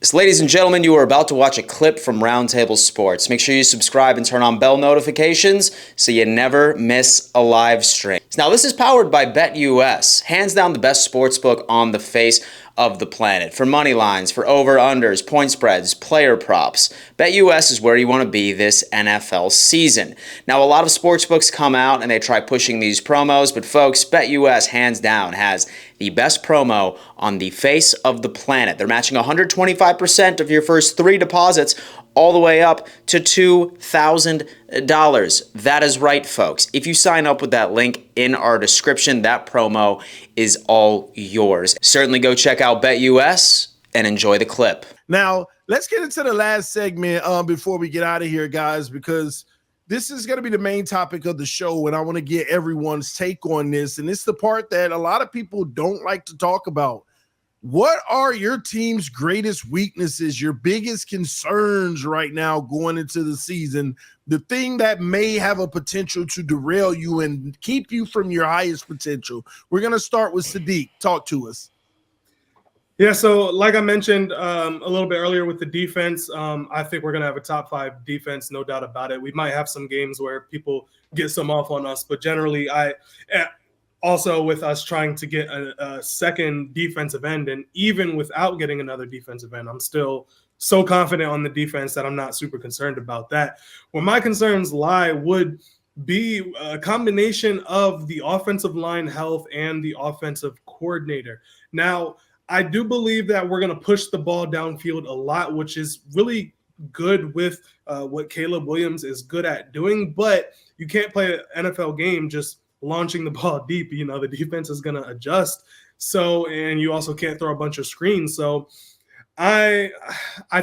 So, ladies and gentlemen, you are about to watch a clip from Roundtable Sports. Make sure you subscribe and turn on bell notifications so you never miss a live stream. Now, this is powered by BetUS, hands down the best sportsbook on the face of the planet. For money lines, for over-unders, point spreads, player props, BetUS is where you want to be this NFL season. Now, a lot of sportsbooks come out and they try pushing these promos, but folks, BetUS hands down has the best promo on the face of the planet. They're matching 125% of your first 3 deposits all the way up to $2,000. That is right, folks. If you sign up with that link in our description, that promo is all yours. Certainly go check out BetUS and enjoy the clip. Now, let's get into the last segment before we get out of here, guys, because this is going to be the main topic of the show, and I want to get everyone's take on this. And it's the part that a lot of people don't like to talk about. What are your team's greatest weaknesses, your biggest concerns right now going into the season, the thing that may have a potential to derail you and keep you from your highest potential? We're going to start with Sadiq. Talk to us. Yeah, so like I mentioned a little bit earlier with the defense, I think we're going to have a top 5 defense, no doubt about it. We might have some games where people get some off on us, but generally also with us trying to get a second defensive end, and even without getting another defensive end, I'm still so confident on the defense that I'm not super concerned about that. Where my concerns lie would be a combination of the offensive line health and the offensive coordinator. Now, I do believe that we're going to push the ball downfield a lot, which is really good with what Caleb Williams is good at doing. But you can't play an NFL game just launching the ball deep. You know, the defense is going to adjust. So, and you also can't throw a bunch of screens. So I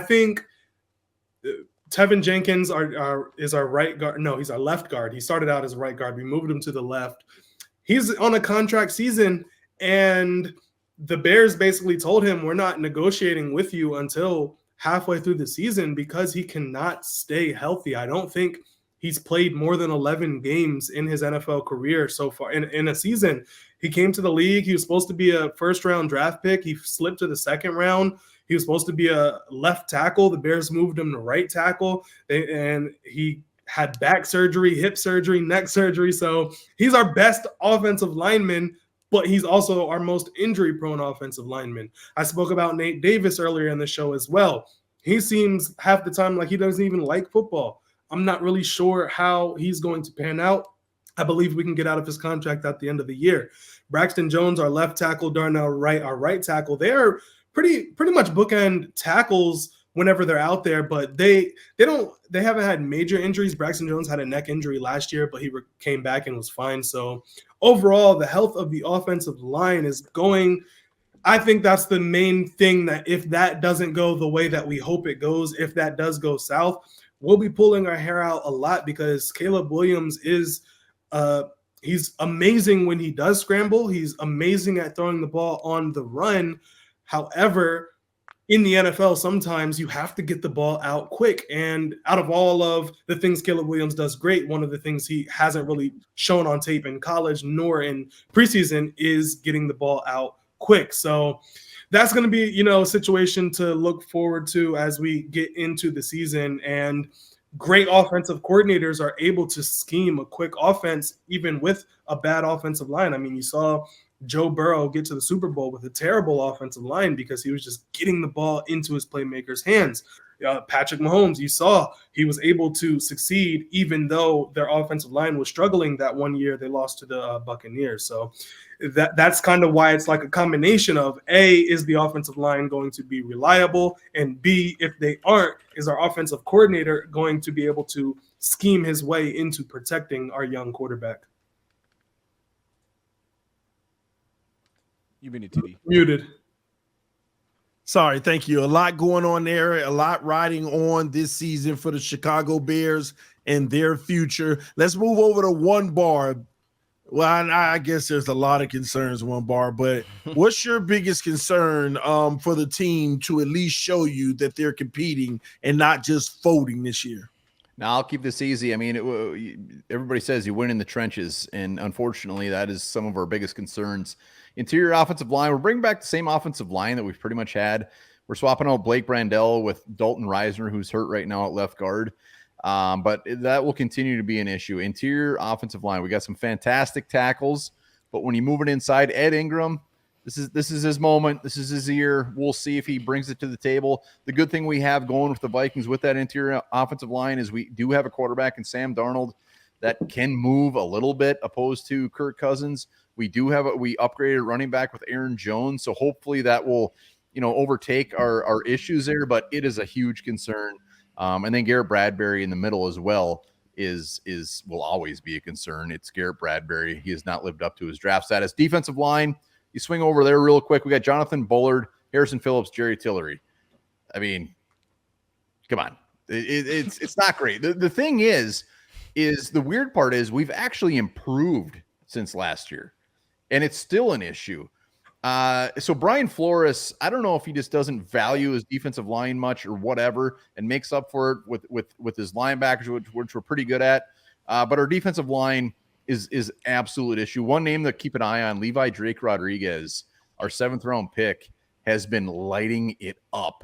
think Tevin Jenkins is our right guard. No, he's our left guard. He started out as a right guard. We moved him to the left. He's on a contract season, and the Bears basically told him, we're not negotiating with you until halfway through the season because he cannot stay healthy. I don't think he's played more than 11 games in his NFL career so far in a season. He came to the league. He was supposed to be a first-round draft pick. He slipped to the second round. He was supposed to be a left tackle. The Bears moved him to right tackle, and he had back surgery, hip surgery, neck surgery. So he's our best offensive lineman, but he's also our most injury-prone offensive lineman. I spoke about Nate Davis earlier in the show as well. He seems half the time like he doesn't even like football. I'm not really sure how he's going to pan out. I believe we can get out of his contract at the end of the year. Braxton Jones, our left tackle, Darnell Wright, our right tackle, they're pretty much bookend tackles whenever they're out there, but they haven't had major injuries. Braxton Jones had a neck injury last year, but he came back and was fine. So overall, the health of the offensive line is going. I think that's the main thing, that if that doesn't go the way that we hope it goes, if that does go south, we'll be pulling our hair out a lot, because Caleb Williams is he's amazing when he does scramble. He's amazing at throwing the ball on the run. However, in the NFL, sometimes you have to get the ball out quick. And out of all of the things Caleb Williams does great, one of the things he hasn't really shown on tape in college nor in preseason is getting the ball out quick. So that's going to be, a situation to look forward to as we get into the season. And great offensive coordinators are able to scheme a quick offense, even with a bad offensive line. I mean, you saw Joe Burrow get to the Super Bowl with a terrible offensive line because he was just getting the ball into his playmakers' hands. Patrick Mahomes, you saw he was able to succeed even though their offensive line was struggling that one year they lost to the Buccaneers. So that's kind of why it's like a combination of A, is the offensive line going to be reliable? And B, if they aren't, is our offensive coordinator going to be able to scheme his way into protecting our young quarterback? You muted, TD. Muted. Sorry, thank you. A lot going on there, a lot riding on this season for the Chicago Bears and their future. Let's move over to One Bar. Well, I guess there's a lot of concerns, One Bar, but what's your biggest concern for the team to at least show you that they're competing and not just folding this year? Now, I'll keep this easy. I mean, everybody says you win in the trenches, and unfortunately, that is some of our biggest concerns. Interior offensive line, we're bringing back the same offensive line that we've pretty much had We're swapping out Blake Brandell with Dalton Reisner, who's hurt right now at left guard. But that will continue to be an issue. Interior offensive line, we got some fantastic tackles, but when you move it inside, Ed Ingram, this is his moment. This is his year. We'll see if he brings it to the table. The good thing we have going with the Vikings with that interior offensive line is we do have a quarterback in Sam Darnold that can move a little bit opposed to Kirk Cousins. We upgraded running back with Aaron Jones. So hopefully that will, overtake our issues there, but it is a huge concern. And then Garrett Bradbury in the middle as well will always be a concern. It's Garrett Bradbury. He has not lived up to his draft status. Defensive line, you swing over there real quick. We got Jonathan Bullard, Harrison Phillips, Jerry Tillery. I mean, come on. It's not great. The thing is the weird part is we've actually improved since last year, and it's still an issue. So Brian Flores, I don't know if he just doesn't value his defensive line much or whatever, and makes up for it with his linebackers, which we're pretty good at. But our defensive line is absolute issue. One name to keep an eye on, Levi Drake Rodriguez, our 7th round pick, has been lighting it up.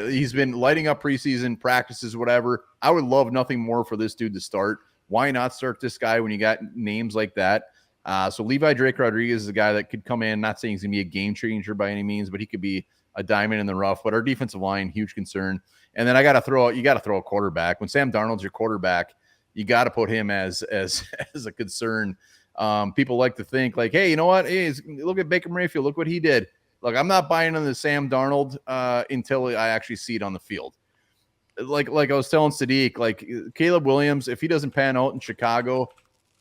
He's been lighting up preseason practices, whatever. I would love nothing more for this dude to start. Why not start this guy when you got names like that? So Levi Drake Rodriguez is a guy that could come in, not saying he's going to be a game changer by any means, but he could be a diamond in the rough. But our defensive line, huge concern. And then you got to throw a quarterback. When Sam Darnold's your quarterback, you got to put him as a concern. People like to think like, hey, you know what? Hey, look at Baker Mayfield. Look what he did. Look, I'm not buying on the Sam Darnold until I actually see it on the field. Like I was telling Sadiq, like Caleb Williams, if he doesn't pan out in Chicago,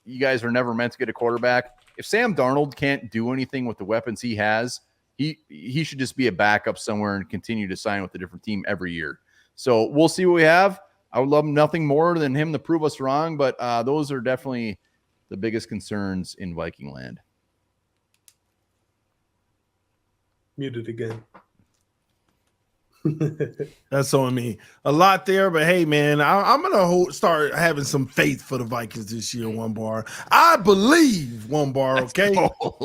you guys are never meant to get a quarterback. If Sam Darnold can't do anything with the weapons he has, he should just be a backup somewhere and continue to sign with a different team every year. So we'll see what we have. I would love nothing more than him to prove us wrong, but those are definitely the biggest concerns in Viking land. Muted again. That's on me. A lot there, but hey, man, I'm gonna start having some faith for the Vikings this year. One bar, I believe. One bar, okay.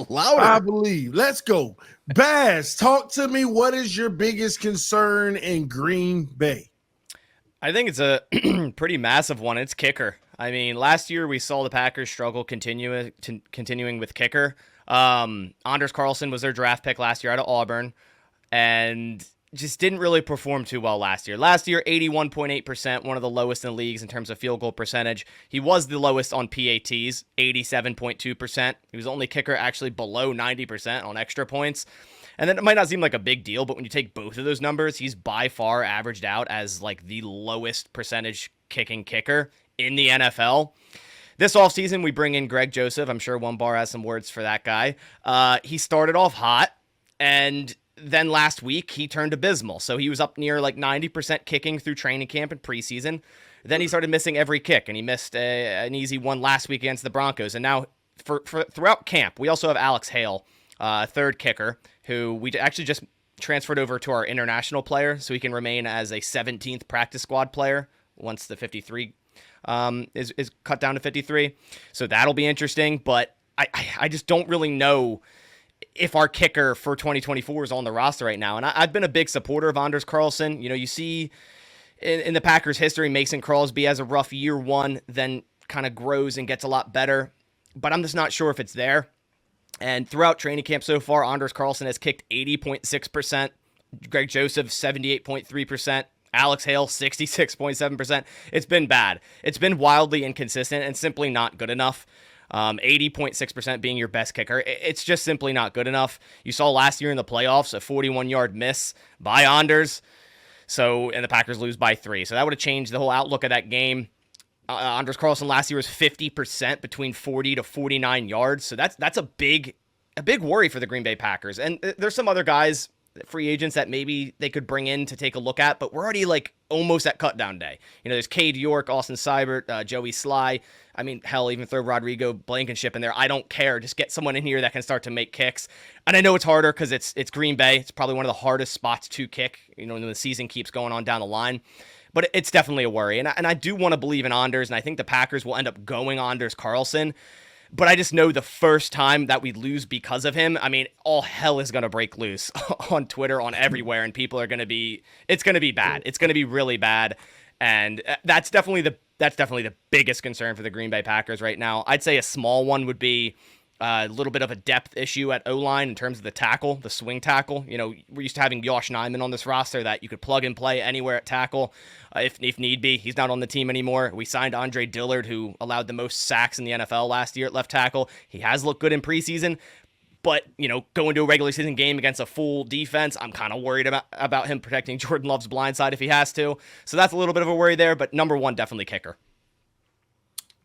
Louder. I believe. Let's go. Baz, talk to me. What is your biggest concern in Green Bay? I think it's a pretty massive one. It's kicker. I mean, last year we saw the Packers struggle continuing with kicker. Anders Carlson was their draft pick last year out of Auburn, and just didn't really perform too well last year. Last year, 81.8%, one of the lowest in the leagues in terms of field goal percentage. He was the lowest on PATs, 87.2%. He was the only kicker actually below 90% on extra points. And then it might not seem like a big deal, but when you take both of those numbers, he's by far averaged out as like the lowest percentage kicking kicker in the NFL. This offseason, we bring in Greg Joseph. I'm sure One Bar has some words for that guy. He started off hot, and then last week, he turned abysmal. So he was up near like 90% kicking through training camp and preseason. Then he started missing every kick, and he missed an easy one last week against the Broncos. And now for throughout camp, we also have Alex Hale, third kicker, who we actually just transferred over to our international player, so he can remain as a 17th practice squad player once the 53 is cut down to 53. So that'll be interesting, but I just don't really know if our kicker for 2024 is on the roster right now. And I've been a big supporter of Anders Carlson. You know, you see in the Packers history, Mason Crosby has a rough year one, then kind of grows and gets a lot better, but I'm just not sure if it's there. And throughout training camp so far, Anders Carlson has kicked 80.6%, Greg Joseph 78.3%, Alex Hale 66.7%. It's been bad. It's been wildly inconsistent and simply not good enough. 80.6% being your best kicker. It's just simply not good enough. You saw last year in the playoffs a 41-yard miss by Anders. And the Packers lose by 3. So that would have changed the whole outlook of that game. Anders Carlson last year was 50% between 40 to 49 yards. So that's a big worry for the Green Bay Packers. And there's some other guys, free agents, that maybe they could bring in to take a look at, but we're already like almost at cutdown day. You know, there's Cade York, Austin Seibert, Joey Sly. I mean, hell, even throw Rodrigo Blankenship in there. I don't care. Just get someone in here that can start to make kicks. And I know it's harder because it's Green Bay. It's probably one of the hardest spots to kick, you know, when the season keeps going on down the line. But it's definitely a worry. And I do want to believe in Anders, and I think the Packers will end up going Anders Carlson. But I just know the first time that we lose because of him, I mean, all hell is going to break loose on Twitter, on everywhere, and people are going to be, it's going to be bad. It's going to be really bad. And that's definitely the biggest concern for the Green Bay Packers right now. I'd say a small one would be a little bit of a depth issue at O-line in terms of the tackle, the swing tackle. You know, we're used to having Josh Nijman on this roster that you could plug and play anywhere at tackle if need be. He's not on the team anymore. We signed Andre Dillard, who allowed the most sacks in the NFL last year at left tackle. He has looked good in preseason. But, you know, going to a regular season game against a full defense, I'm kind of worried about him protecting Jordan Love's blind side if he has to. So that's a little bit of a worry there. But number one, definitely kicker.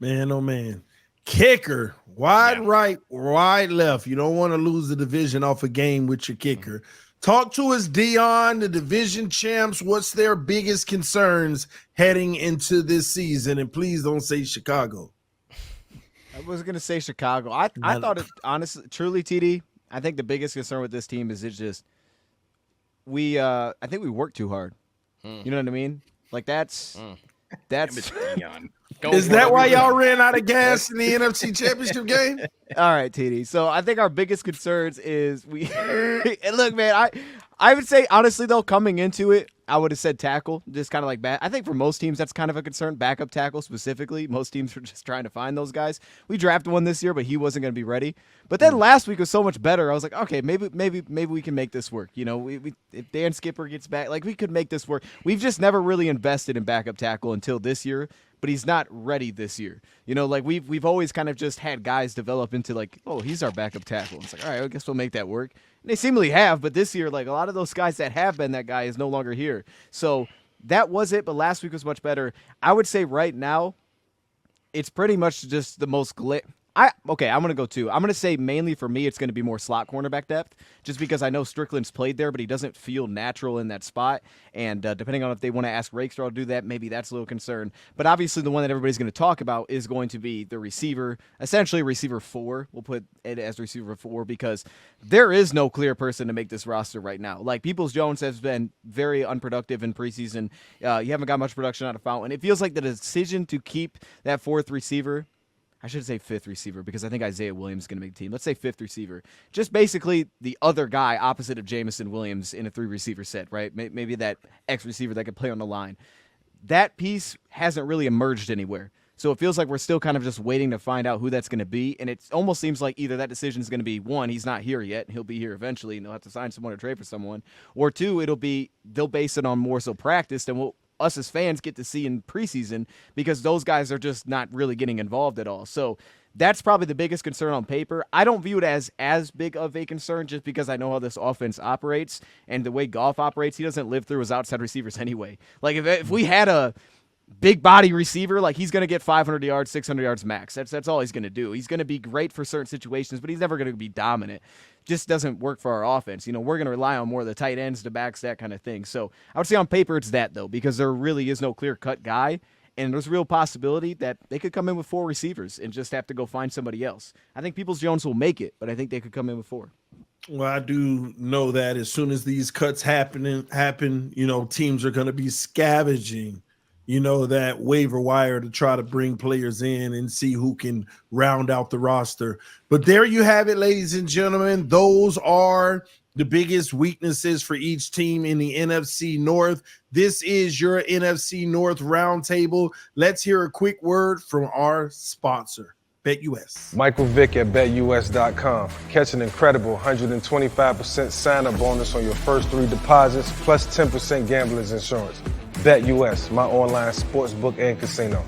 Man, oh, man. Kicker, wide right, wide left. You don't want to lose the division off a game with your kicker. Talk to us, Dion, the division champs. What's their biggest concerns heading into this season? And please don't say Chicago. I was going to say Chicago. I thought it, honestly, truly, TD, I think the biggest concern with this team is it's just I think we work too hard. You know what I mean? Like that's Is that why y'all ran out of gas in the NFC Championship game? All right, TD. So I think our biggest concerns is and look, man, I would say honestly though, coming into it, I would have said tackle, just kind of like I think for most teams that's kind of a concern. Backup tackle specifically, most teams are just trying to find those guys. We drafted one this year, but he wasn't going to be ready. But then last week was so much better. I was like, okay, maybe we can make this work. You know, if Dan Skipper gets back, like we could make this work. We've just never really invested in backup tackle until this year. But he's not ready this year. You know, like we've always kind of just had guys develop into like, oh, he's our backup tackle. It's like, all right, I guess we'll make that work. And they seemingly have, but this year, like a lot of those guys that have been that guy is no longer here. So that was it, but last week was much better. I would say right now, it's pretty much just the most I'm going to go two. I'm going to say mainly for me, it's going to be more slot cornerback depth, just because I know Strickland's played there, but he doesn't feel natural in that spot. And depending on if they want to ask Rakestraw to do that, maybe that's a little concern. But obviously the one that everybody's going to talk about is going to be the receiver, essentially receiver 4. We'll put it as receiver 4 because there is no clear person to make this roster right now. Like Peoples-Jones has been very unproductive in preseason. You haven't got much production out of Fountain. It feels like the decision to keep that 4th receiver, I should say 5th receiver because I think Isaiah Williams is going to make the team. Let's say 5th receiver. Just basically the other guy opposite of Jameson Williams in a 3-receiver set, right? Maybe that X receiver that could play on the line. That piece hasn't really emerged anywhere. So it feels like we're still kind of just waiting to find out who that's going to be. And it almost seems like either that decision is going to be, 1, he's not here yet. He'll be here eventually, and they'll have to sign someone or trade for someone. Or 2, they'll base it on more so practice than us as fans get to see in preseason because those guys are just not really getting involved at all. So that's probably the biggest concern on paper. I don't view it as big of a concern just because I know how this offense operates and the way Goff operates. He doesn't live through his outside receivers anyway. Like if we had a big body receiver, like he's going to get 500 yards, 600 yards max. That's all he's going to do. He's going to be great for certain situations, but he's never going to be dominant. Just doesn't work for our offense. You know, we're going to rely on more of the tight ends, the backs, that kind of thing. So I would say on paper it's that, though, because there really is no clear-cut guy, and there's a real possibility that they could come in with 4 receivers and just have to go find somebody else. I think Peoples-Jones will make it, but I think they could come in with 4. Well, I do know that as soon as these cuts happen, you know, teams are going to be scavenging, you know, that waiver wire to try to bring players in and see who can round out the roster. But there you have it, ladies and gentlemen. Those are the biggest weaknesses for each team in the NFC North. This is your NFC North Roundtable. Let's hear a quick word from our sponsor, BetUS. Michael Vick at BetUS.com. Catch an incredible 125% sign-up bonus on your first 3 deposits, plus 10% gambler's insurance. BetUS, my online sportsbook and casino.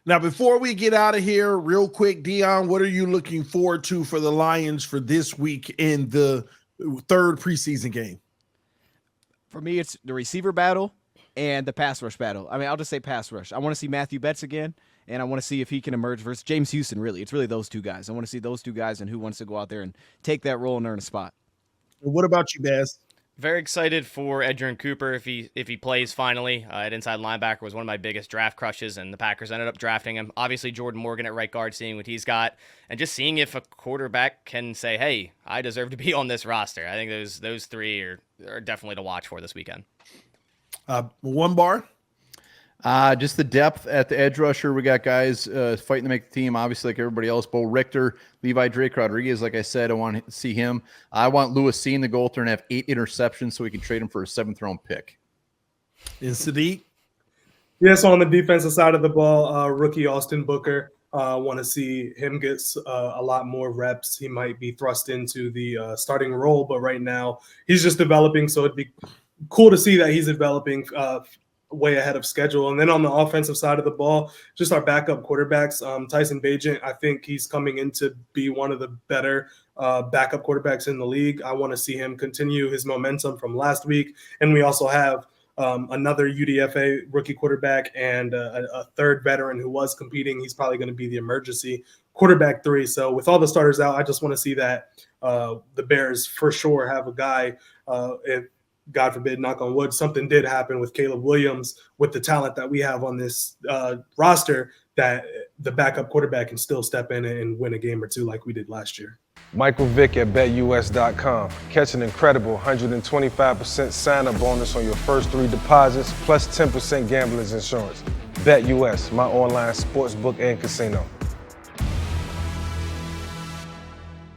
Now, before we get out of here, real quick, Dion, what are you looking forward to for the Lions for this week in the 3rd preseason game? For me, it's the receiver battle and the pass rush battle. I mean, I'll just say pass rush. I want to see Matthew Betts again, and I want to see if he can emerge versus James Houston, really. It's really those 2 guys. I want to see those 2 guys and who wants to go out there and take that role and earn a spot. What about you, Baz? Very excited for Edgerrin Cooper if he plays finally. At inside linebacker was one of my biggest draft crushes, and the Packers ended up drafting him. Obviously, Jordan Morgan at right guard, seeing what he's got, and just seeing if a quarterback can say, hey, I deserve to be on this roster. I think those 3 are definitely to watch for this weekend. One bar? Just the depth at the edge rusher. We got guys fighting to make the team, obviously, like everybody else. Bo Richter, Levi Drake Rodriguez, like I said, I want to see him. I want Lewis Seen, the goaltender, and have 8 interceptions so we can trade him for a 7th-round pick. And Sadiq? Yeah, so on the defensive side of the ball, rookie Austin Booker, want to see him get a lot more reps. He might be thrust into the starting role, but right now he's just developing, so it'd be cool to see that he's developing way ahead of schedule. And then on the offensive side of the ball, just our backup quarterbacks, Tyson Bagent, I think he's coming in to be one of the better backup quarterbacks in the league. I want to see him continue his momentum from last week. And we also have another UDFA rookie quarterback and a third veteran who was competing. He's probably going to be the emergency quarterback 3. So with all the starters out, I just want to see that the Bears for sure have a guy, if God forbid, knock on wood, something did happen with Caleb Williams, with the talent that we have on this roster, that the backup quarterback can still step in and win a game or two like we did last year. Michael Vick at BetUS.com. Catch an incredible 125% sign-up bonus on your first 3 deposits, plus 10% gambler's insurance. BetUS, my online sportsbook and casino.